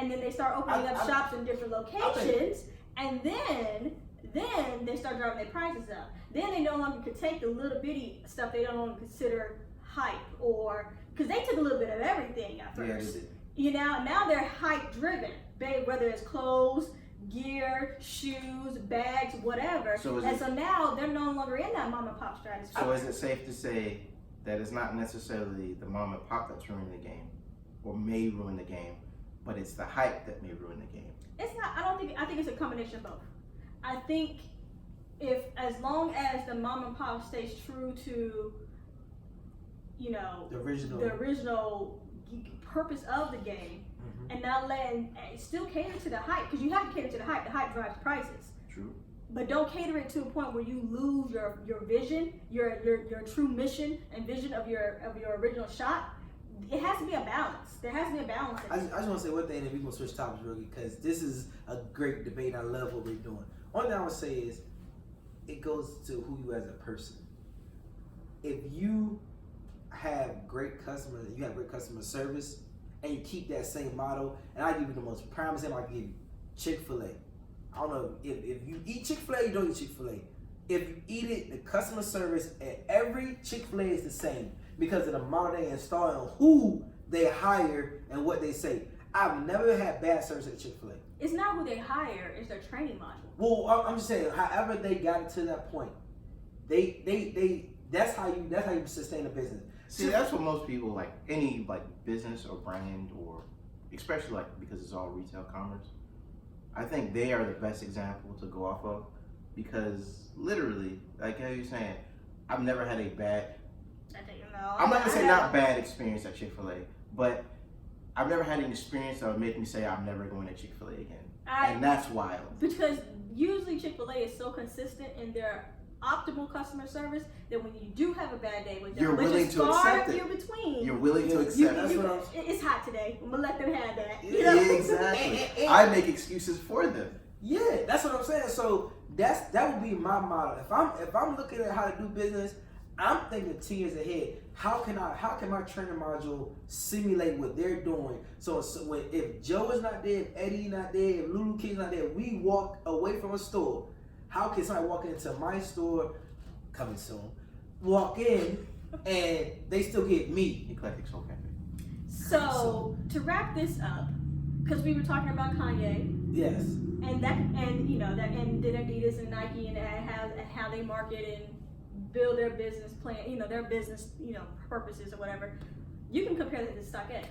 and then they start opening up shops in different locations, and then they start driving their prices up. Then they no longer could take the little bitty stuff they don't longer consider hype, or because they took a little bit of everything at first. Yeah, now they're hype driven, whether it's clothes, gear, shoes, bags, whatever. So now they're no longer in that mom and pop strategy. So is it safe to say that it's not necessarily the mom and pop that's ruining the game, or may ruin the game, but it's the hype that may ruin the game? It's not. I think it's a combination of both. I think as long as the mom and pop stays true to, the original purpose of the game, and not still cater to the hype, because you have to cater to the hype. The hype drives prices. True. But don't cater it to a point where you lose your vision, your true mission and vision of your original shop. It has to be a balance. There has to be a balance. I just want to say one thing, and we're going to switch topics real quick, because this is a great debate. I love what we're doing. One thing I would say is, it goes to who you as a person. If you have great customers, you have great customer service, and you keep that same model, and I give you the most prime example I can give you, Chick-fil-A. I don't know if you eat Chick-fil-A, you don't eat Chick-fil-A. If you eat it, the customer service at every Chick-fil-A is the same because of the model they install and who they hire and what they say. I've never had bad service at Chick-fil-A. It's not who they hire; it's their training module. Well, I'm just saying, however they got it to that point, that's how you sustain a business. See, that's what most people, like any business or brand, or especially because it's all retail commerce, I think they are the best example to go off of, because literally, like how you're saying, I've never had a bad, I'm not gonna say not bad experience at Chick-fil-A, but I've never had an experience that would make me say I'm never going to Chick-fil-A again. And that's wild. Because usually Chick-fil-A is so consistent in their optimal customer service that when you do have a bad day with them, you're willing to accept it. You're willing to accept it. It's hot today. I'm gonna let them have that. Exactly. I make excuses for them. Yeah, that's what I'm saying. So that would be my model. If I'm looking at how to do business, I'm thinking 10 years ahead. How can my training module simulate what they're doing? So if Joe is not there, if Eddie not there, if Lulu King's not there, we walk away from a store. How can somebody walk into my store, coming soon, walk in, and they still get me? Eclectic Soul Cafe. So to wrap this up, because we were talking about Kanye. Yes. And did Adidas and Nike and how they market and build their business plan, their business, purposes or whatever. You can compare that to StockX.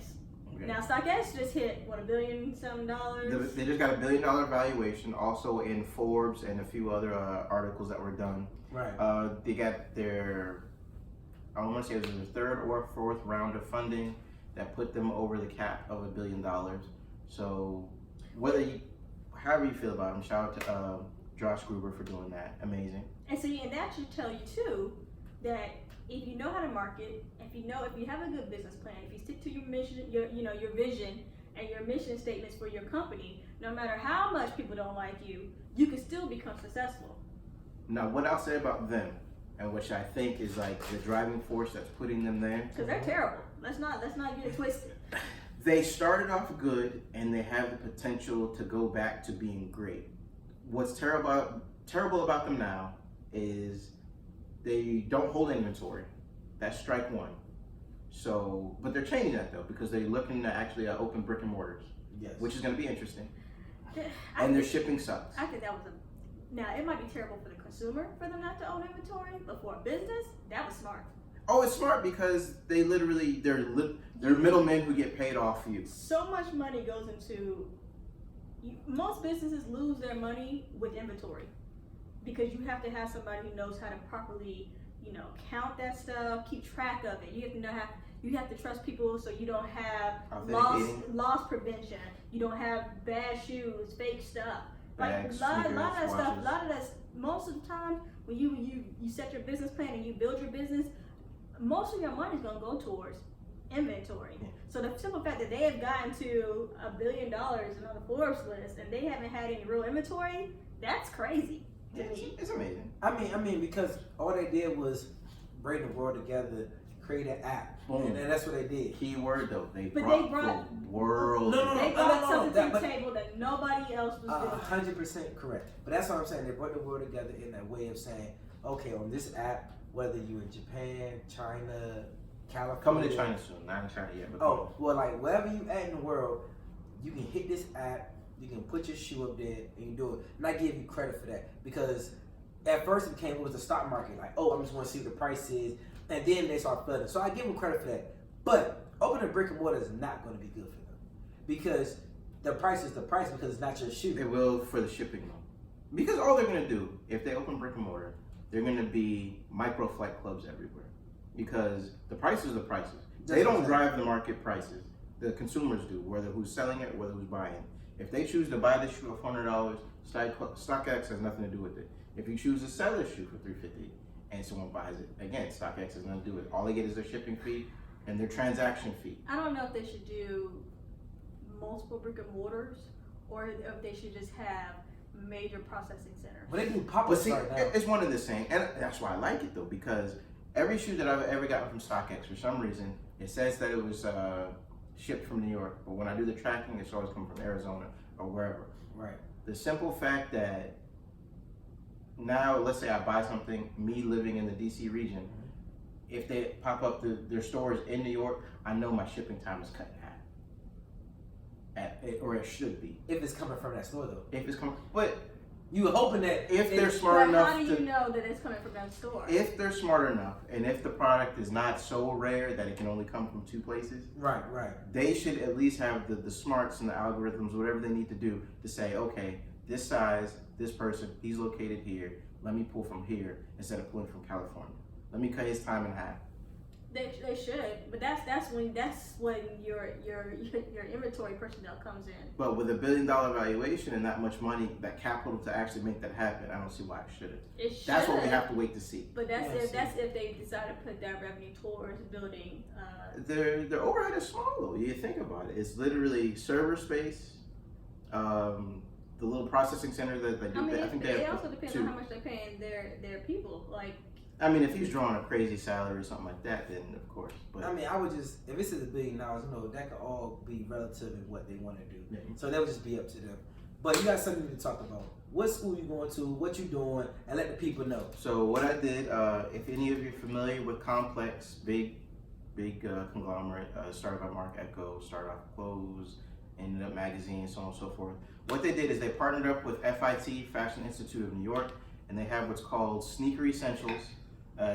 Okay. Now StockX just hit $1 billion some dollars. They just got $1 billion valuation, also in Forbes and a few other articles that were done. Right. They got their, I want to say it was their third or fourth round of funding that put them over the cap of $1 billion. So however you feel about them, shout out to Josh Gruber for doing that. Amazing. And that should tell you too that if you know how to market, if you have a good business plan, if you stick to your mission, your vision and your mission statements for your company, no matter how much people don't like you, you can still become successful. Now, what I'll say about them, and which I think is the driving force that's putting them there, because they're terrible. Let's not get it twisted. They started off good, and they have the potential to go back to being great. What's terrible about them now is they don't hold inventory. That's strike one. So, but they're changing that though, because they're looking to actually open brick and mortars. Yes. Which is going to be interesting. And their shipping sucks. I think that was now it might be terrible for the consumer for them not to own inventory, but for a business, that was smart. Oh, it's smart because they literally they're middlemen who get paid off for you. So much money goes into. Most businesses lose their money with inventory because you have to have somebody who knows how to properly, count that stuff, keep track of it. You have to trust people so you don't have loss prevention. You don't have bad shoes, fake stuff. Bags, a lot of that stuff. A lot of that. Most of the time, when you set your business plan and you build your business, most of your money is going to go towards inventory. So the simple fact that they have gotten to $1 billion on the Forbes list and they haven't had any real inventory, that's crazy to me. It's amazing. I mean, because all they did was bring the world together, create an app. Boom. And that's what they did. Key word though, they But brought they brought- the world. They brought something to the but- table that nobody else was doing. 100% correct. But that's what I'm saying. They brought the world together in that way of saying, okay, on this app, whether you in Japan, China, California, Coming to China soon, not in China yet. But oh, well, like wherever you at in the world, you can hit this app, you can put your shoe up there, and you do it. And I give you credit for that because at first it was the stock market, like, oh, I'm just want to see what the price is, and then they start flooding. So I give them credit for that. But opening brick and mortar is not going to be good for them because the price is the price because it's not your shoe. it will for the shipping though, because all they're gonna do if they open brick and mortar, they're gonna be micro flight clubs everywhere because the prices are the prices. They don't drive the market prices. The consumers do, whether who's selling it, whether who's buying it. If they choose to buy the shoe for $400, StockX has nothing to do with it. If you choose to sell the shoe for $350 and someone buys it, again, StockX has nothing to do with it. All they get is their shipping fee and their transaction fee. I don't know if they should do multiple brick and mortars or if they should just have major processing centers. But they do But pop-ups see, right now. it's one of the same, and that's why I like it though, because every shoe that I've ever gotten from StockX, for some reason, it says that it was shipped from New York, but when I do the tracking, it's always come from Arizona or wherever. Right. The simple fact that now, let's say I buy something, me living in the DC region, if they pop up their stores in New York, I know my shipping time is cut in half. Or it should be. If it's coming from that store though. If it's coming, but You were hoping that if they're But smart enough how do to you know that it's coming from that store? if they're smart enough and if the product is not so rare that it can only come from two places, right. they should at least have the smarts and the algorithms, whatever they need to do to say, okay, this size, this person, he's located here. Let me pull from here instead of pulling from California. Let me cut his time in half. They should, but that's when your inventory personnel comes in. But with $1 billion valuation and that much money, that capital to actually make that happen, I don't see why it shouldn't. It should. That's what we have to wait to see. But that's Yeah, if they decide to put that revenue towards building. Their overhead is small though. You think about it. It's literally server space, the little processing center that they do. I mean, I think they it have also depends two. on how much they're paying their people. Like, I mean, if he's drawing a crazy salary or something like that, then of course. But I mean, I would just, if it's $1 billion, that could all be relative in what they want to do. Yeah. So that would just be up to them. But you got something to talk about. What school you going to, what you doing, and let the people know. So what I did, if any of you are familiar with Complex, big conglomerate, started by Mark Echo, started off clothes, ended up magazine, so on and so forth. What they did is they partnered up with FIT, Fashion Institute of New York, and they have what's called Sneaker Essentials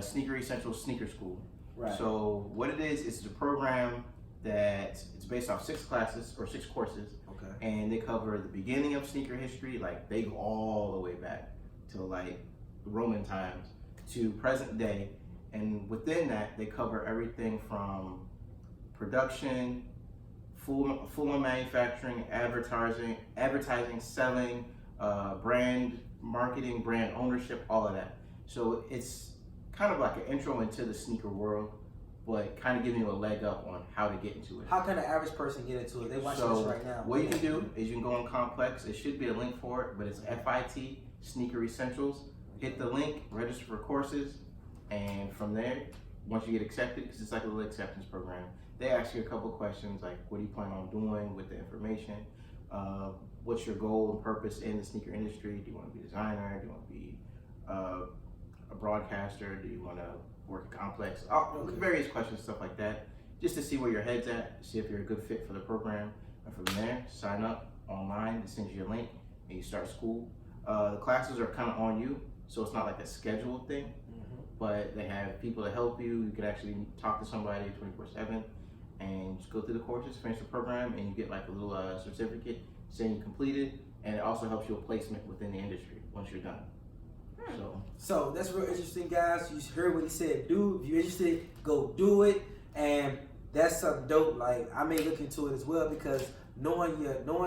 Sneaker School. Right. So what it is, it's a program that it's based off 6 classes or 6 courses, Okay. and they cover the beginning of sneaker history, like they go all the way back to like Roman times to present day, and within that they cover everything from production, full manufacturing, advertising, selling, brand marketing, brand ownership, all of that. So it's kind of like an intro into the sneaker world, but kind of giving you a leg up on how to get into it. How can the average person get into it? They watching So this right now. what you can do is you can go on Complex. It should be a link for it, but it's FIT Sneaker Essentials. Hit the link, register for courses, and from there, once you get accepted, because it's like a little acceptance program, they ask you a couple questions like, what do you plan on doing with the information? What's your goal and purpose in the sneaker industry? Do you want to be a designer? Do you want to be a broadcaster? Do you want to work at Complex? Various questions, stuff like that, just to see where your head's at, see if you're a good fit for the program. And from there, sign up online. It sends you a link, and you start school. The classes are kind of on you, so it's not like a scheduled thing, but they have people to help you. You can actually talk to somebody 24/7 and just go through the courses, finish the program, and you get like a little certificate saying you completed, and it also helps you a placement within the industry once you're done. So that's real interesting, guys. You heard what he said. Do if you're interested, go do it, and that's something dope. Like I may look into it as well because knowing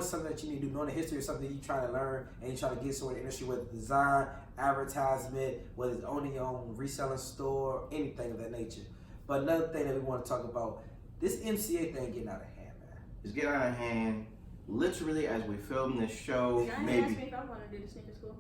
something that you need to do, knowing the history of something you trying to learn and you trying to get somewhere in the industry, whether it's design, advertisement, whether it's owning your own reselling store, anything of that nature. But another thing that we want to talk about, this MCA thing getting out of hand, man. It's getting out of hand. Literally, as we film this show, y'all ain't asked me if I want to do the sneaker school.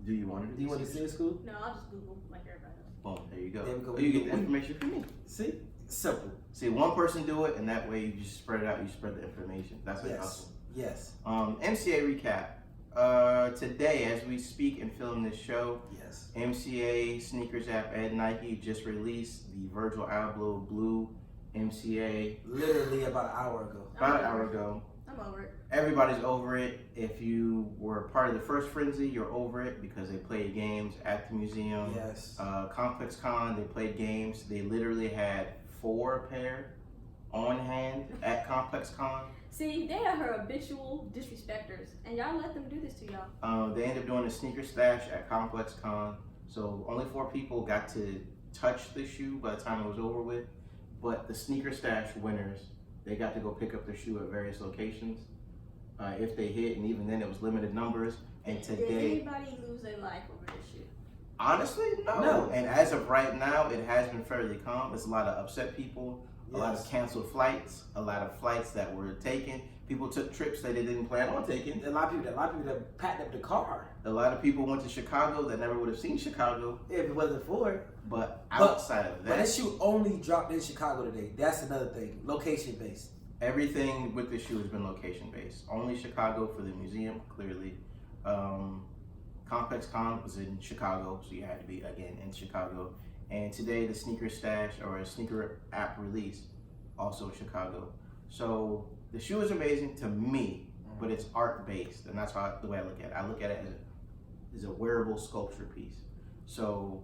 Do you want to? Do you want to see school? No, I'll just Google like everybody else. Boom, there you go. There we go. You get the information from me. See? Simple. See, one person do it, and that way you just spread it out. You spread the information. That's like hustle. Yes. MCA recap. Today, as we speak and film this show, Yes. MCA sneakers app at Nike just released the Virgil Abloh Blue MCA. Literally about an hour ago. About an hour ago. I'm over it. Everybody's over it. If you were part of the first frenzy, you're over it because they played games at the museum. Yes. Complex Con, they played games. They literally had 4 pair on hand at Complex Con. See, they are her habitual disrespecters, and y'all let them do this to y'all. They ended up doing a sneaker stash at Complex Con, so only 4 people got to touch the shoe by the time it was over with. But the sneaker stash winners, they got to go pick up their shoe at various locations if they hit, and even then it was limited numbers. And Did today, anybody lose their life over this shoe? honestly, no. And as of right now, it has been fairly calm. There's a lot of upset people. A lot of canceled flights, a lot of flights that were taken. People took trips that they didn't plan on taking. A lot of people that packed up the car. A lot of people went to Chicago that never would have seen Chicago. If it wasn't for it. But outside of But that, this shoe only dropped in Chicago today. That's another thing. Location based. everything with this shoe has been location based. Only Chicago for the museum, clearly. Complex Con was in Chicago, so you had to be again in Chicago. And today the sneaker stash or a sneaker app release, also in Chicago. So the shoe is amazing to me, but it's art based, and that's the way I look at it. I look at it as a wearable sculpture piece. So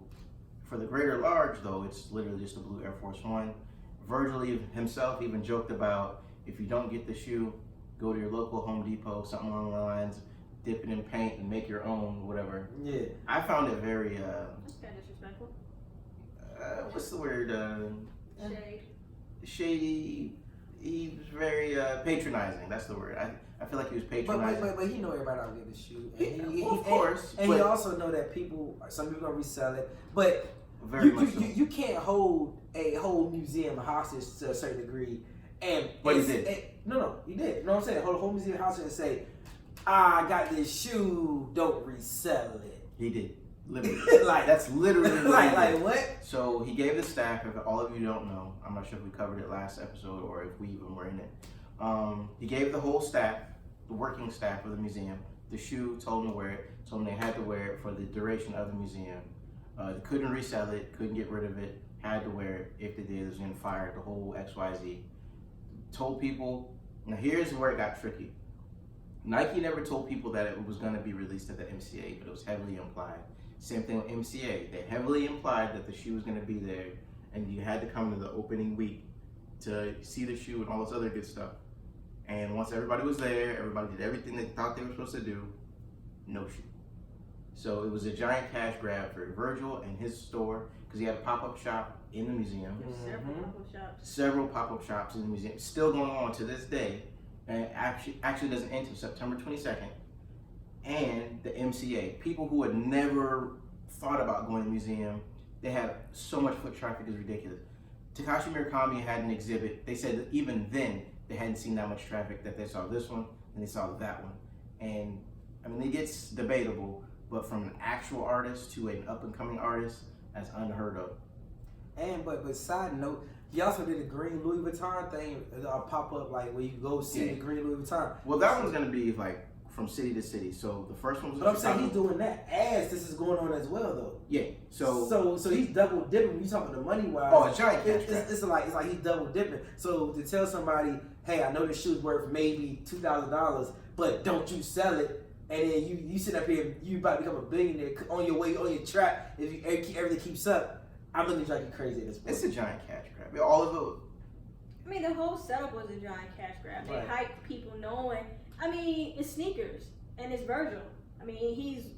for the greater large though, it's literally just a blue Air Force One. Virgil himself even joked about, if you don't get the shoe, go to your local Home Depot, something along the lines, dip it in paint and make your own, whatever. Yeah. I found it very That's kind of disrespectful. what's the word? Shade. Shady. He was very patronizing. That's the word. I feel like he was patronizing. But he know everybody out get the shoe. Of course. And he also know that some people gonna resell it. But Very much so. you can't hold a whole museum hostage to a certain degree. But he did. He did. You know what I'm saying? Hold a whole museum hostage and say, I got this shoe, don't resell it. He did. Literally. Like that's literally what he did. like what? So he gave the staff, if all of you don't know, I'm not sure if we covered it last episode or if we even were in it. He gave the whole staff, the working staff of the museum, the shoe, told them to wear it, told them they had to wear it for the duration of the museum. They couldn't resell it, couldn't get rid of it, had to wear it. If they did, it was going to fire the whole XYZ. Told people, now here's where it got tricky. Nike never told people that it was going to be released at the MCA, but it was heavily implied. Same thing with MCA. They heavily implied that the shoe was going to be there, and you had to come to the opening week to see the shoe and all this other good stuff. And once everybody was there, everybody did everything they thought they were supposed to do, no shoe. So it was a giant cash grab for Virgil and his store, because he had a pop-up shop in the museum. There's several pop-up shops. Several pop-up shops in the museum, still going on to this day, and actually doesn't end until September 22nd. And the MCA, people who had never thought about going to the museum, they had so much foot traffic, is ridiculous. Takashi Murakami had an exhibit. They said that even then they hadn't seen that much traffic, that they saw this one and they saw that one. And I mean, it gets debatable, but from an actual artist to an up-and-coming artist, that's unheard of. But side note, he also did a green Louis Vuitton thing, pop up like where you go see the green Louis Vuitton. Well, that one's gonna be like from city to city. So the first one was But I'm saying he's doing that as this is going on as well, though. Yeah. So he's double dipping. When you talking about the money wise, oh, a giant cash grab. It's like he's double dipping. So to tell somebody, hey, I know this shoe's worth maybe $2,000, but don't you sell it? And then you sit up here, you about to become a billionaire on your way, on your track. If everything keeps up, I'm looking like you crazy at this point. It's a giant cash grab. All of it. I mean, the whole setup was a giant cash grab. They hyped people knowing. I mean, it's sneakers and it's Virgil. I mean, he's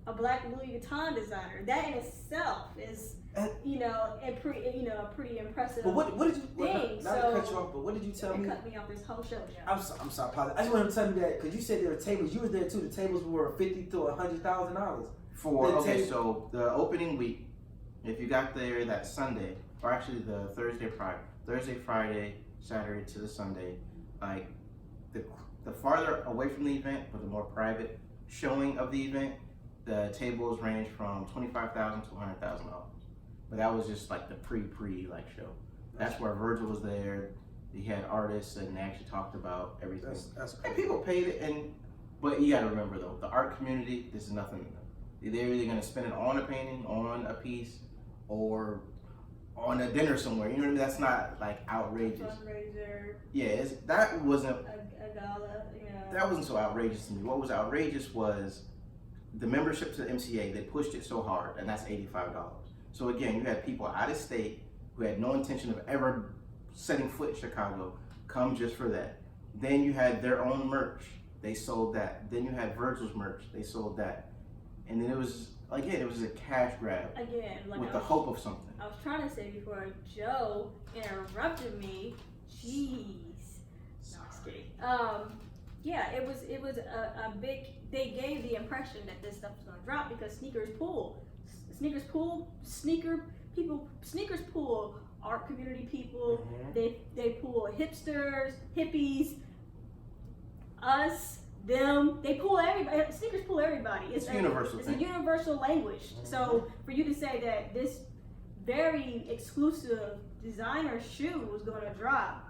a black Louis Vuitton designer. That in itself is, a pretty impressive. But what did you? Thing. Not to cut you off, but what did you tell me? Cut me off this whole show. I'm sorry, Paul. I just want to tell me that because you said there were tables. You were there too. The tables were $50,000 to $100,000 So the opening week, if you got there that Sunday, or actually the Thursday, Friday, Saturday to the Sunday, like the farther away from the event, but the more private showing of the event, the tables range from $25,000 to $100,000. But that was just like the pre show. That's where Virgil was there. He had artists and they actually talked about everything. That's And people paid it, but you got to remember though, the art community, this is nothing to them. They're either going to spend it on a painting, on a piece, or on a dinner somewhere. You know what I mean? That's not like outrageous. Fundraiser. Yeah, that wasn't. A gala. Yeah. That wasn't so outrageous to me. What was outrageous was the membership to the MCA. They pushed it so hard, and that's $85. So again, you had people out of state who had no intention of ever setting foot in Chicago come just for that. Then you had their own merch. They sold that. Then you had Virgil's merch. They sold that. And then it was a cash grab. Again, like with the hope of something. I was trying to say before Joe interrupted me. Jeez. No, I'm just kidding. Yeah, it was a big. They gave the impression that this stuff was gonna drop because sneakers pull art community people. Mm-hmm. They pull hipsters, hippies, us, them. They pull everybody. Sneakers pull everybody. It's a universal thing. It's a universal language. Mm-hmm. So for you to say that this very exclusive designer shoe was going to drop,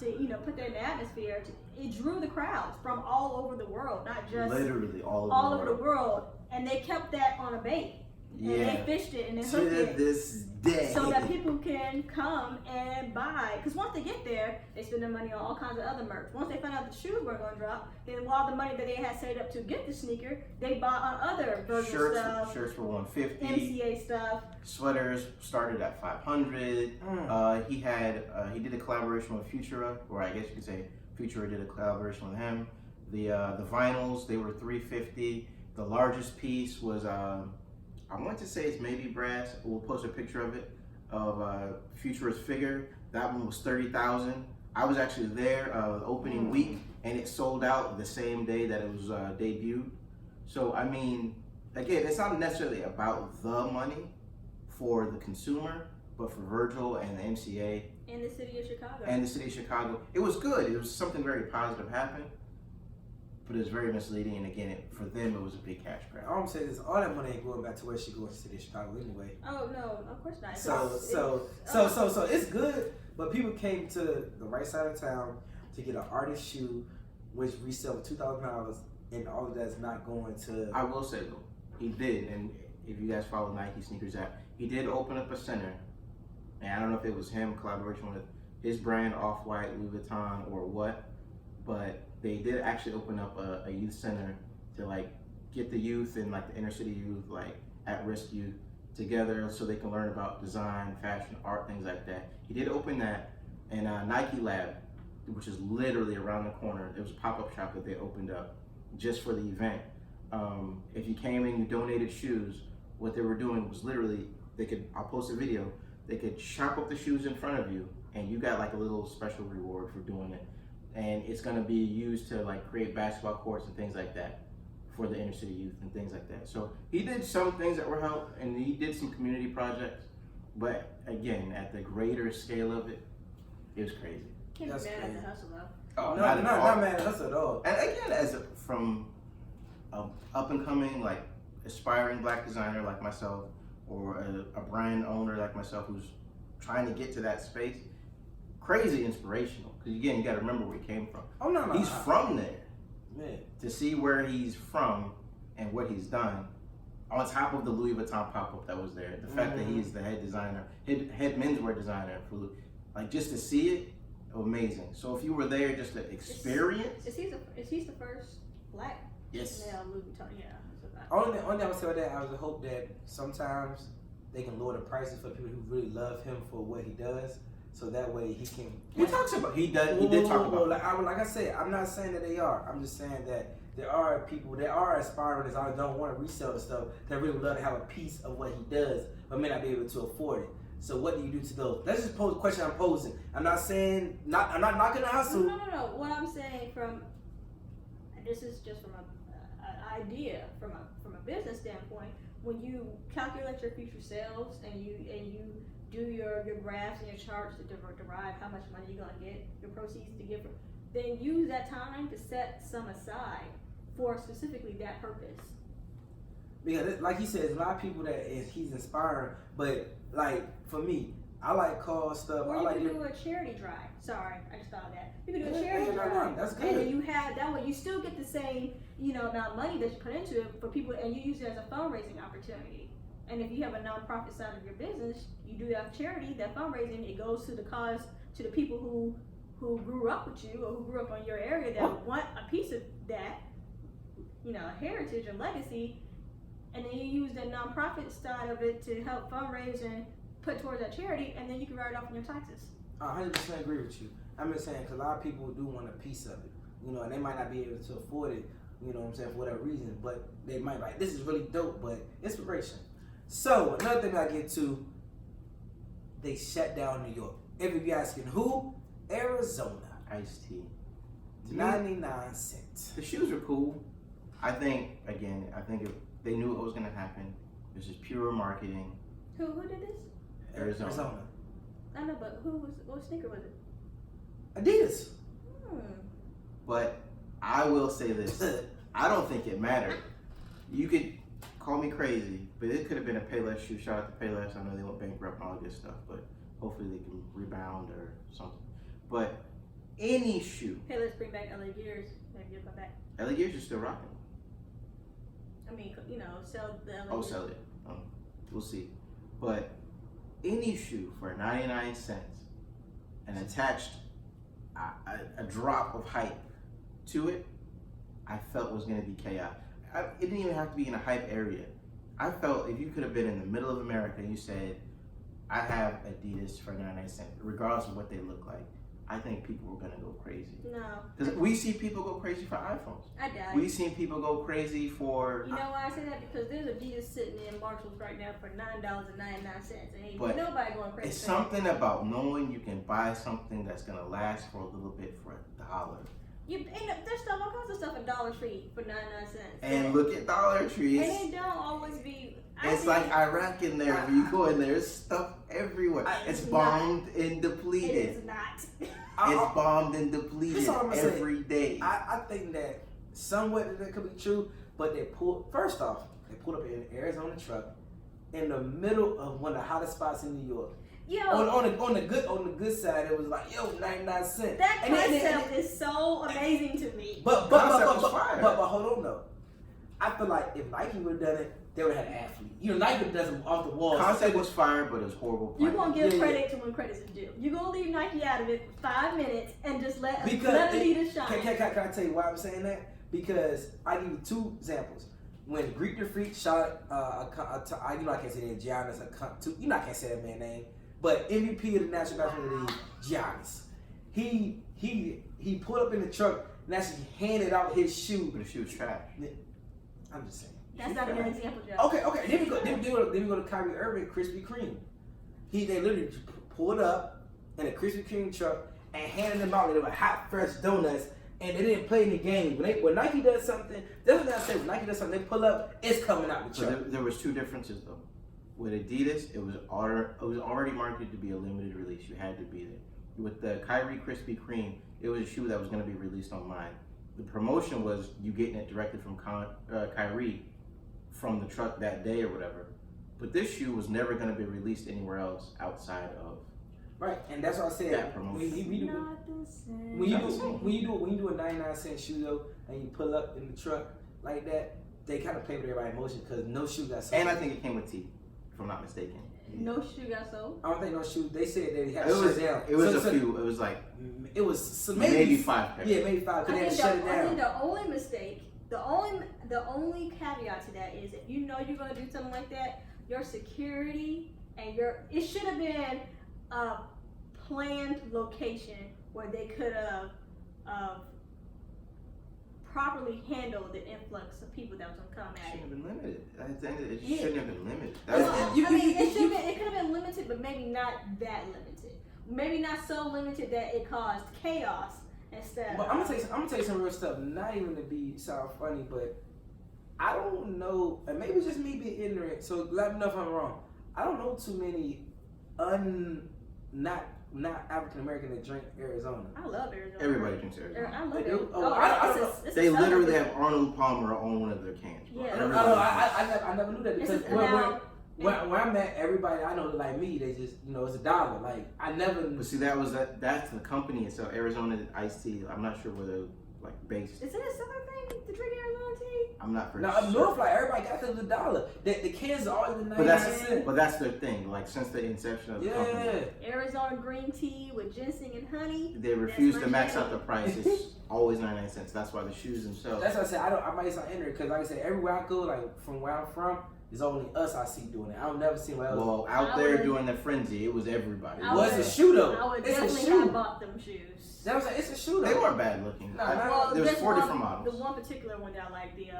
to put that in the atmosphere, it drew the crowds from all over the world, not just literally all over the world, and they kept that on a bait. Yeah. And they fished it and they To hooked it this day. so that people can come and buy. Because once they get there, they spend their money on all kinds of other merch. Once they find out the shoes weren't going to drop, then all the money that they had saved up to get the sneaker, they bought on other Virgil stuff, Shirts were $150. MCA stuff. Sweaters started at $500. He did a collaboration with Futura, or I guess you could say Futura did a collaboration with him. The vinyls, they were $350. The largest piece was I want to say it's maybe brass. We'll post a picture of it of Futura's figure. That one was $30,000. I was actually there the opening week, and it sold out the same day that it was debuted. So I mean, again, it's not necessarily about the money for the consumer, but for Virgil and the MCA In the city of Chicago. and the city of Chicago, it was good. It was something very positive happened, but it was very misleading. And again, for them, it was a big cash grab. All I'm saying is all that money ain't going back to where she goes to the city of Chicago anyway. Oh no, of course not. So it's good, but people came to the right side of town to get an artist shoe, which resell for $2,000, and all of that's not going to. I will say though, he did, and if you guys follow Nike Sneakers app, he did open up a center, and I don't know if it was him collaboration with his brand, Off-White, Louis Vuitton, or what, but they did actually open up a youth center to like get the youth and like the inner city youth, like at-risk youth, together so they can learn about design, fashion, art, things like that. He did open that, and Nike Lab, which is literally around the corner. It was a pop-up shop that they opened up just for the event. If you came in, you donated shoes. What they were doing was literally, I'll post a video, they could chop up the shoes in front of you, and you got like a little special reward for doing it. And it's gonna be used to like create basketball courts and things like that for the inner city youth and things like that. So he did some things that were help, and he did some community projects, but again, at the greater scale of it, it was crazy. Can't That's be mad at crazy. the hustle though. Oh, not mad at us at all. And again, from up and coming, like aspiring black designer like myself, or a brand owner like myself who's trying to get to that space, crazy inspirational. Because again, you got to remember where he came from. Oh no, He's from there. Yeah. To see where he's from and what he's done, on top of the Louis Vuitton pop-up that was there, the fact that he's the head designer, head menswear designer for Louis, like just to see it, amazing. So if you were there just to experience, Is he the first black yes. male Louis Vuitton? Yeah. Only thing I would say about that, I would hope that sometimes they can lower the prices for people who really love him for what he does, so that way he can. He did talk about. Like I said, I'm not saying that they are. I'm just saying that there are people that are aspiring designers don't want to resell the stuff. That really love to have a piece of what he does, but may not be able to afford it. So what do you do to those? That's just pose the question I'm posing. I'm not saying I'm not knocking the hustle. No. What I'm saying this is just from an idea from a business standpoint. When you calculate your future sales and you do your graphs and your charts to derive how much money you're gonna get, your proceeds to give, then use that time to set some aside for specifically that purpose. Because like he says, a lot of people that he's inspiring, but like for me, I like call stuff. Or I you like can do a charity drive. Sorry, I just thought of that. You can do a Yeah, charity no, drive. that's And then good. you have that way. You still get the same, amount of money that you put into it for people, and you use it as a fundraising opportunity. And if you have a nonprofit side of your business, you do that charity, that fundraising. It goes to the cause, to the people who grew up with you or who grew up in your area that want a piece of that, heritage or legacy. And then you use that nonprofit side of it to help fundraise and put towards that charity, and then you can write it off on your taxes. I 100% agree with you. I'm just saying, because a lot of people do want a piece of it, and they might not be able to afford it, for whatever reason, but they might like, this is really dope, but inspiration. So, another thing I get to, they shut down New York. If you're asking who, Arizona. Iced tea. 99 cents. The shoes are cool. I think if they knew what was going to happen. This is pure marketing. Who did this? Arizona. I know, but what sneaker was it? Adidas. But I will say this. I don't think it mattered. You could call me crazy, but it could have been a Payless shoe. Shout out to Payless. I know they went bankrupt and all this stuff, but hopefully they can rebound or something. But any shoe. Hey, let's bring back LA Gears. Maybe you'll come back. LA Gears is still rocking. I mean, sell the LA Oh, Gears. sell it. We'll see. But any shoe for 99 cents and attached a drop of hype to it, I felt was going to be chaos. It didn't even have to be in a hype area. I felt if you could have been in the middle of America and you said, I have Adidas for 99 cents, regardless of what they look like, I think people were going to go crazy. No. Because we see people go crazy for iPhones. I doubt We've seen people go crazy for... You know why I say that? Because there's Adidas sitting in Marshalls right now for $9.99. And ain't But nobody going crazy. It's something about knowing you can buy something that's going to last for a little bit for $1. There's stuff, all kinds of stuff at Dollar Tree for 99 cents. And look at Dollar Tree. And they don't always be... It's like Iraq in there. When you go in there, there's stuff everywhere. It's bombed and depleted. It is not. It's bombed and depleted every day. I think that somewhat that could be true, but they pulled up in an Arizona truck in the middle of one of the hottest spots in New York. Yo, on the good side, it was like 99 cents. That concept is so amazing to me. But hold on though. I feel like if Nike would have done it, they would have had an athlete. Nike would have done it off the wall. Concept was fire, but it was horrible. You're going to give credit to when credit's due. You're going to leave Nike out of it for 5 minutes and just let Adidas shine. Can I tell you why I'm saying that? Because I give you 2 examples. When Greek the Freak shot, I can't say that Giannis, I can't say that man's name, but MVP of the National Basketball League, Giannis. He pulled up in the truck and actually handed out his shoe. But the shoe was trash. I'm just saying. That's not a good example, Joe. Okay. Then we go to Kyrie Irving, Krispy Kreme. They literally pulled up in a Krispy Kreme truck and handed them out. They were hot, fresh donuts, and they didn't play in the game. When Nike does something, that's what I say. When Nike does something, they pull up, it's coming out the truck. So there was 2 differences though. With Adidas, it was already marketed to be a limited release. You had to be there. With the Kyrie Krispy Kreme, it was a shoe that was going to be released online. The promotion was you getting it directly from Kyrie from the truck that day or whatever. But this shoe was never going to be released anywhere else outside of right, and that's what I said. that promotion. When you do a 99-cent shoe though, and you pull up in the truck like that, they kind of play with everybody's emotion because no shoe got sold. And I think it came with tea, if I'm not mistaken. No shoe got sold? I don't think no shoe. They said that he had to shut it down. It was a few. It was like maybe 5 pairs. Yeah, maybe 5. Because they had to shut it down. I think the only mistake, the only caveat to that is if you know you're going to do something like that, your security and it should have been a planned location where they could have properly handled the influx of people that was going to come at It it. shouldn't have been limited. I think it shouldn't have been limited. It could have been limited, but maybe not that limited. Maybe not so limited that it caused chaos instead. But I'm gonna tell you some real stuff. Not even to sound funny, but I don't know, and maybe it's just me being ignorant. So let me know if I'm wrong. I don't know too many not African American that drink Arizona. I love Arizona. Everybody drinks Arizona. I love They it. do? Oh, They literally have Arnold Palmer on one of their cans. Bro. Yeah. I never knew that because Where I'm at, everybody I know like me, they just it's $1. Like I never. But see, that's the company itself. Arizona iced tea. I'm not sure where they're like based. Isn't it a southern thing to drink Arizona tea? I'm not for No, sure. up north, like everybody got to the $1. The cans are always the 99 But that's their thing. Like since the inception of the company, Arizona green tea with ginseng and honey. they refuse to max out the price. It's always 99 cents. That's why the shoes themselves. That's what I said. I might sound ignorant because, like I said, everywhere I go, like from where I'm from, it's only us I see doing it. I've never seen what else. Well, out there doing the frenzy, it was everybody. It's a shoe though. I would it's definitely a shoe. have bought them shoes. That was like, it's a shoe though. They weren't bad looking. Well, there was there's 4 one- different models. The one particular one that I like, the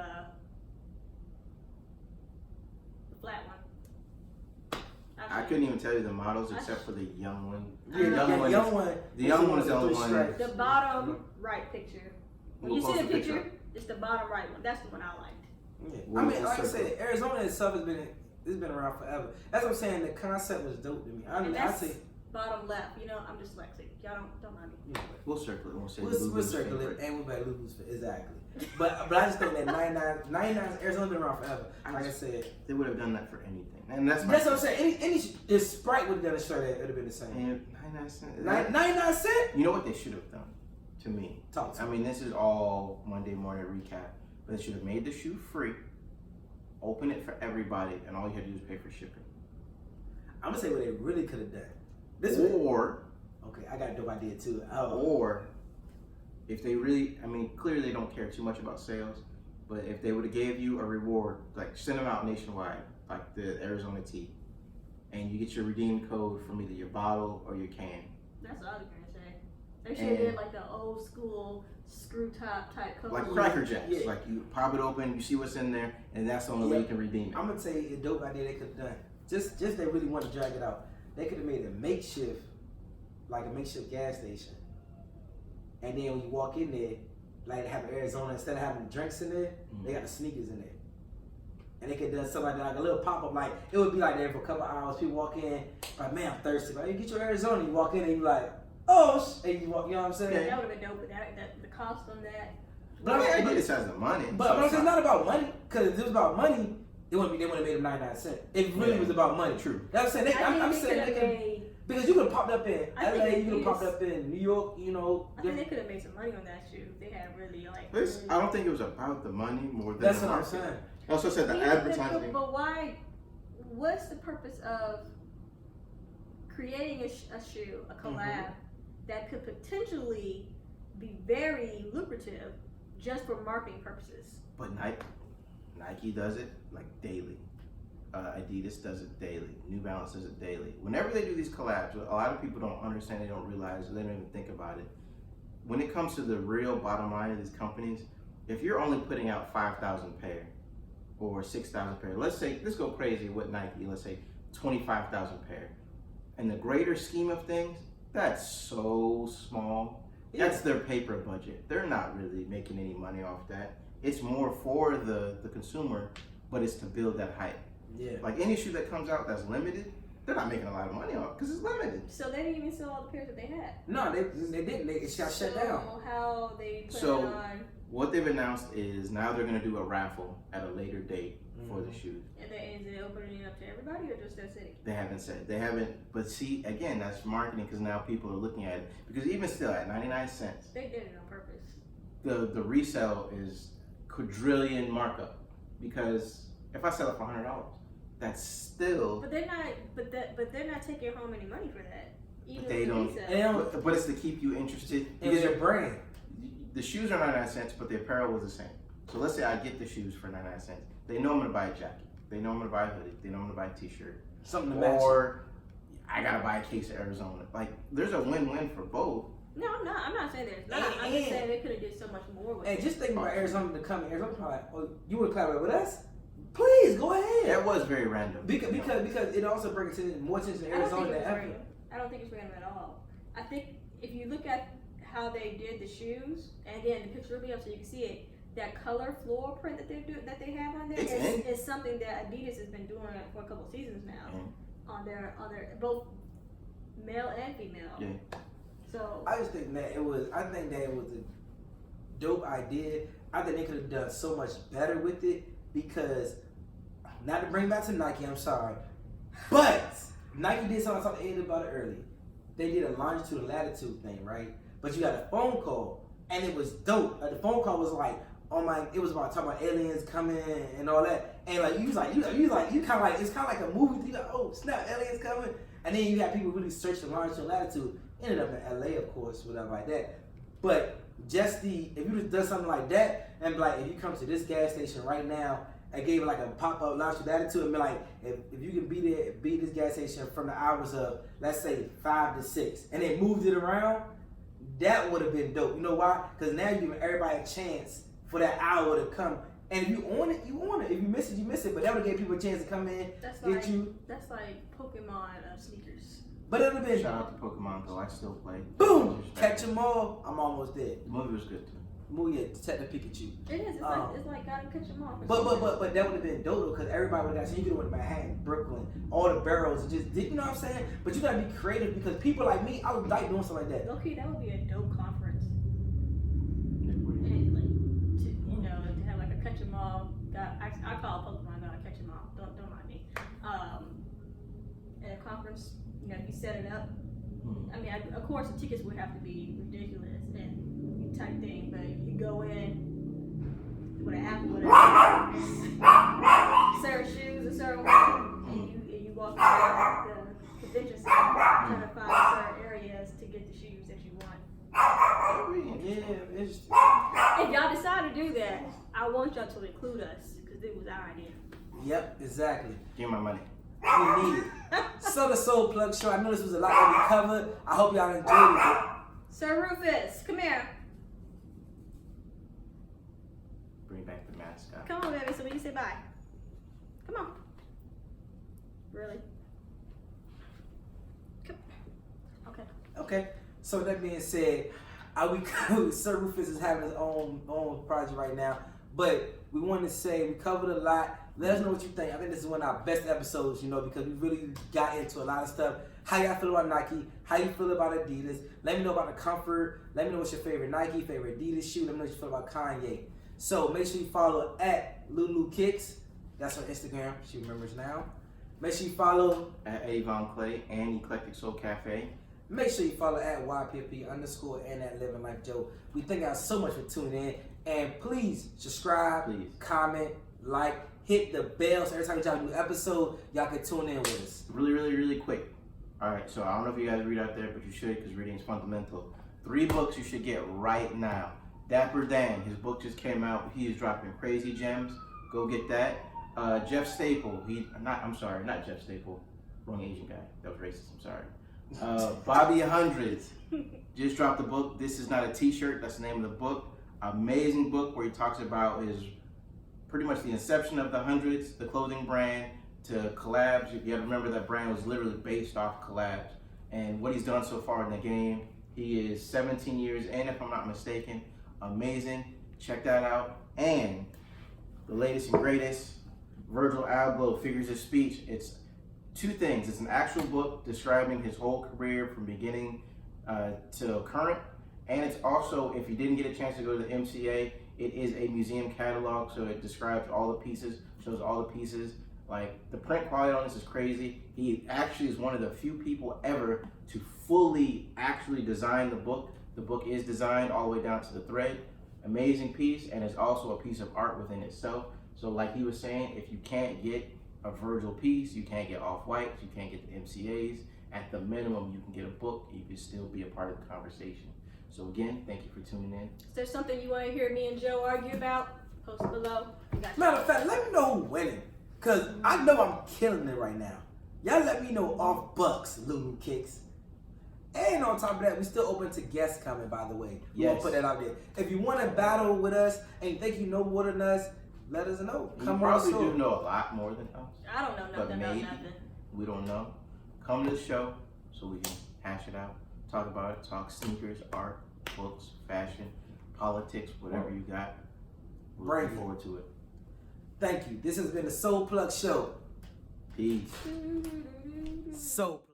flat one. I couldn't even tell you the models except for the young one. Yeah, the young one. The young one is the only one. The bottom right picture. When you We'll see the post a picture, it's the bottom right one. That's the one I liked. Yeah. I mean, like I said, Arizona itself has been around forever. That's what I'm saying. The concept was dope to me. I say bottom left. I'm dyslexic. Y'all don't mind me. We'll circle it. We'll say we'll circle it, and we'll bet Lulu's exactly. But I just think that 99 Arizona's been around forever. Like I said, they would have done that for anything, and that's what I'm saying. If Sprite would have done a shirt, it would have been the same. And 99 cents. 99 cents. You know what they should have done? To me, talk to I mean, this is all Monday morning recap, but they should have made the shoe free, open it for everybody, and all you had to do is pay for shipping. I'm gonna say what they really could have done. Okay, I got a dope idea too. Or if they really, I mean, clearly they don't care too much about sales, but if they would have gave you a reward, like send them out nationwide, like the Arizona tea, and you get your redeem code from either your bottle or your can. That's what I was gonna say. They should have did like the old school screw top type code. Like Cracker Jacks. Yeah. Like you pop it open, you see what's in there, and that's the only way you can redeem it. I'm gonna tell you a dope idea they could have done. Just they really want to drag it out. They could have made a makeshift gas station. And then when you walk in there, like they have Arizona, instead of having the drinks in there, they got the sneakers in there. And they could have done something like that, like a little pop-up, like it would be like there for a couple hours. People walk in, like, man, I'm thirsty. Like, you get your Arizona, you walk in and you like, oh, and you walk, you know what I'm saying? Yeah, that would have been dope, but the cost on that. But I mean, Adidas has the money. But it's not about money, because if it was about money, they wouldn't have made them 99 cents. It really was about money. True. That's what I'm saying. I'm saying they could, because you could have popped up in LA, you could have popped up in New York, I think they could have made some money on that shoe. They had really I don't think it was about the money more than that's the what I'm market. saying. I also said the advertising. But why? What's the purpose of creating a shoe, a collab, that could potentially be very lucrative just for marketing purposes? But Nike does it like daily. Adidas does it daily. New Balance does it daily. Whenever they do these collabs, a lot of people don't understand, they don't realize, they don't even think about it. When it comes to the real bottom line of these companies, if you're only putting out 5,000 pair or 6,000 pair, let's go crazy with Nike, let's say 25,000 pair. In the greater scheme of things, that's so small. That's their paper budget. They're not really making any money off that. It's more for the consumer, but it's to build that hype. Yeah. Like any shoe that comes out that's limited, they're not making a lot of money off because it's limited. So they didn't even sell all the pairs that they had. No, they didn't. It got shut down. How they put So it on? What they've announced is now they're going to do a raffle at a later date for the shoes. And then, is it opening it up to everybody or just that city? They haven't said. They haven't. But see, again, that's marketing because now people are looking at it. Because even still, at 99 cents, They did it on purpose. the resale is quadrillion markup. Because if I sell it for $100, that's still. But they're not. But they're not taking home any money for that. Even But they with the don't. resale. But it's to keep you interested. It was your brand. The shoes are 99 cents, but the apparel was the same. So let's say I get the shoes for 99 cents. They know I'm gonna buy a jacket. They know I'm gonna buy a hoodie. They know I'm gonna buy a t-shirt. Something to match. Or I gotta buy a case of Arizona. Like there's a win-win for both. No, I'm not saying there's not. I'm just saying they could have did so much more with And it. just think about Arizona to come in. Arizona probably like, oh, you would collaborate with us? Please go ahead. That was very random. Because it also brings more attention to Arizona than ever. I don't think it's random at all. I think if you look at how they did the shoes, and again, the picture will be up so you can see it. That color floral print that they have on there is something that Adidas has been doing for a couple of seasons now on their both male and female. Yeah. So I just think that it was a dope idea. I think they could have done so much better with it because not to bring back to Nike, I'm sorry. But Nike did something I talked to Ed about it earlier. They did a longitude and latitude thing, right? But you got a phone call, and it was dope. Like, the phone call was like, it was about talking about aliens coming and all that. And like you kind of like, it's kind of like a movie. You like, oh snap, aliens coming. And then you have people really search the longitude and latitude. Ended up in LA, of course, whatever like that. But if you just done something like that, and be like, if you come to this gas station right now, I gave it like a pop-up longitude latitude, and be like, if you can be this gas station from the hours of, let's say, 5 to 6, and then moved it around, that would have been dope. You know why? Because now you're giving everybody a chance for that hour to come. And if you on it, you on it. If you miss it, you miss it. But that would have gave people a chance to come in, That's like Pokemon sneakers. But it would have been, Shout out to Pokemon Go. I still play. boom, catch them all. I'm almost dead. The movie was good too. Movie, Detective Pikachu. It is. It's like gotta catch them all. But that would have been dope because everybody would have. So you could have went to Manhattan, Brooklyn, all the boroughs, and just did. You know what I'm saying? But you gotta be creative because people like me, I would like doing something like that. Low-key, that would be a dope conference. And like, to have like a catch 'em all. I call it Pokemon Go. Catch 'em all. Don't mind me. At a conference, if you set it up. I mean, of course, the tickets would have to be ridiculous and type thing, but you go in with an app, with certain shoes, a certain way, and you walk around the convention center trying to find certain areas to get the shoes that you want. Yeah, it's. If y'all decide to do that, I want y'all to include us because it was our idea. Yep, exactly. Give me my money. We need it. So the Soul Plug Show. I know this was a lot that we covered. I hope y'all enjoyed it. Sir Rufus, come here. Bring back the mascot. Come on, baby, so we can say bye. Come on. Really? Come. Okay. Okay. So that being said, Sir Rufus is having his own project right now, but we want to say we covered a lot. Let us know what you think. I think this is one of our best episodes, because we really got into a lot of stuff. How y'all feel about Nike? How you feel about Adidas? Let me know about the comfort. Let me know what's your favorite Nike, favorite Adidas shoe. Let me know what you feel about Kanye. So make sure you follow at Lulu Kicks. That's on Instagram. She remembers now. Make sure you follow At Avon Clay and Eclectic Soul Cafe. Make sure you follow at YPP_ and at Living Life Joe. We thank y'all so much for tuning in. And please subscribe, comment, like, hit the bell so every time we drop a new episode, y'all can tune in with us. Really, really, really quick. All right, so I don't know if you guys read out there, but you should because reading is fundamental. 3 books you should get right now. Dapper Dan, his book just came out. He is dropping crazy gems. Go get that. Jeff Staple, not Jeff Staple. Wrong Asian guy. That was racist, I'm sorry. Bobby Hundreds just dropped the book. This is not a t-shirt, that's the name of the book. Amazing book where he talks about his pretty much the inception of the Hundreds, the clothing brand, to collabs. You gotta remember that brand was literally based off collabs. And what he's done so far in the game, he is 17 years in, if I'm not mistaken. Amazing, check that out. And the latest and greatest, Virgil Abloh Figures of Speech. It's 2 things. It's an actual book describing his whole career from beginning to current. And it's also, if you didn't get a chance to go to the MCA, it is a museum catalog, so it describes all the pieces, shows all the pieces. Like, the print quality on this is crazy. He actually is one of the few people ever to fully actually design the book. The book is designed all the way down to the thread. Amazing piece, and it's also a piece of art within itself. So like he was saying, if you can't get a Virgil piece, you can't get Off-Whites, you can't get the MCAs, at the minimum, you can get a book, you can still be a part of the conversation. So again, thank you for tuning in. Is there something you want to hear me and Joe argue about? Post below. Matter of fact, let me know who's winning. Because I know I'm killing it right now. Y'all let me know off Bucks, Lulu Kicks. And on top of that, we still open to guests coming, by the way. We won't put that out there. If you want to battle with us and you think you know more than us, let us know. You probably do know a lot more than us. I don't know nothing about nothing. We don't know. Come to the show so we can hash it out, talk about it, talk sneakers, art, books, fashion, politics, whatever you got. We're looking forward to it. Thank you. This has been the Soul Plug Show. Peace. Soul Plug.